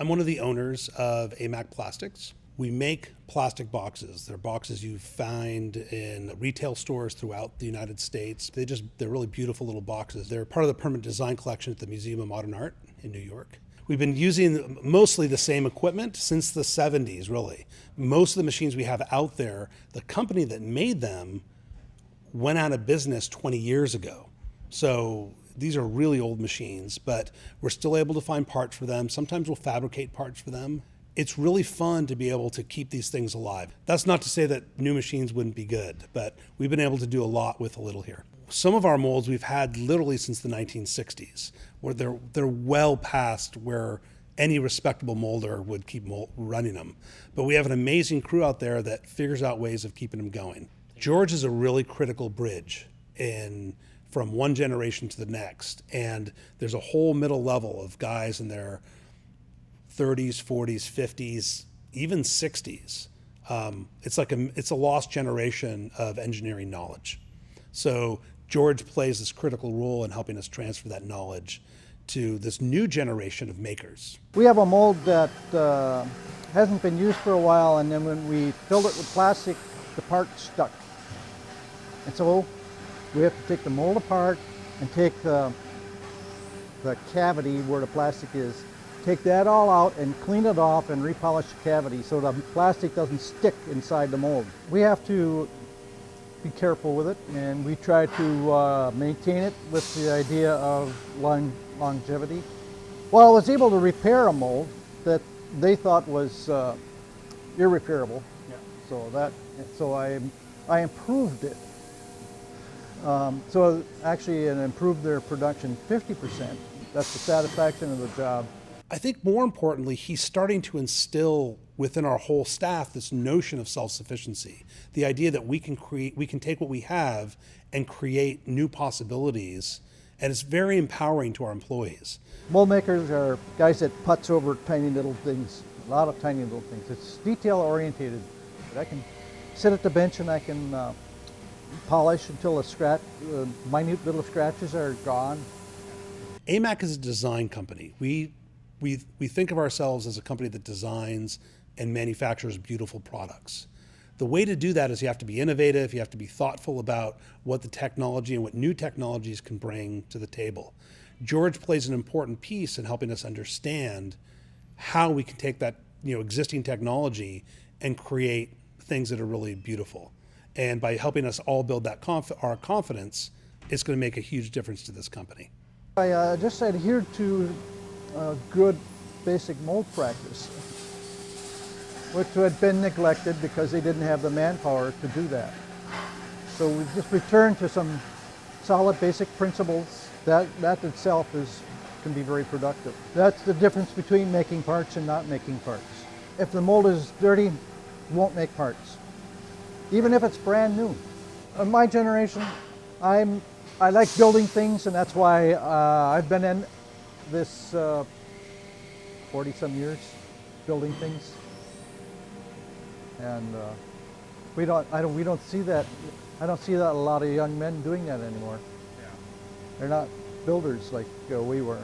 I'm one of the owners of AMAC Plastics. We make plastic boxes. They're boxes you find in retail stores throughout the United States. They're really beautiful little boxes. They're part of the permanent design collection at the Museum of Modern Art in New York. We've been using mostly the same equipment since the 70s, really. Most of the machines we have out there, the company that made them went out of business 20 years ago. So these are really old machines, but we're still able to find parts for them. Sometimes we'll fabricate parts for them. It's really fun to be able to keep these things alive. That's not to say that new machines wouldn't be good, but we've been able to do a lot with a little here. Some of our molds we've had literally since the 1960s, where they're well past where any respectable molder would keep running them. But we have an amazing crew out there that figures out ways of keeping them going. George is a really critical bridge from one generation to the next. And there's a whole middle level of guys in their 30s, 40s, 50s, even 60s. It's a lost generation of engineering knowledge. So George plays this critical role in helping us transfer that knowledge to this new generation of makers. We have a mold that hasn't been used for a while, and then when we filled it with plastic, the part stuck. And so we have to take the mold apart and take the cavity where the plastic is, take that all out and clean it off and repolish the cavity so the plastic doesn't stick inside the mold. We have to be careful with it, and we try to maintain it with the idea of longevity. Well, I was able to repair a mold that they thought was irreparable. Yeah. So I improved it. So actually it improved their production 50%. That's the satisfaction of the job. I think more importantly, he's starting to instill within our whole staff this notion of self-sufficiency. The idea that we can take what we have and create new possibilities, and it's very empowering to our employees. Mold makers are guys that putz over tiny little things, a lot of tiny little things. It's detail orientated. But I can sit at the bench and I can polish until the minute little scratches are gone. AMAC is a design company. We think of ourselves as a company that designs and manufactures beautiful products. The way to do that is you have to be innovative, you have to be thoughtful about what the technology and what new technologies can bring to the table. George plays an important piece in helping us understand how we can take that existing technology and create things that are really beautiful. And by helping us all build that our confidence, it's going to make a huge difference to this company. I just adhered to good basic mold practice, which had been neglected because they didn't have the manpower to do that. So we just returned to some solid basic principles. That itself can be very productive. That's the difference between making parts and not making parts. If the mold is dirty, you won't make parts, even if it's brand new. In my generation, I like building things, and that's why I've been in this 40-some years building things, and we don't see that. I don't see that a lot of young men doing that anymore. Yeah. They're not builders like we were.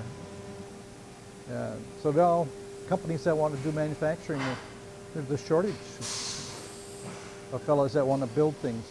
So now companies that want to do manufacturing, there's a shortage of fellows that want to build things.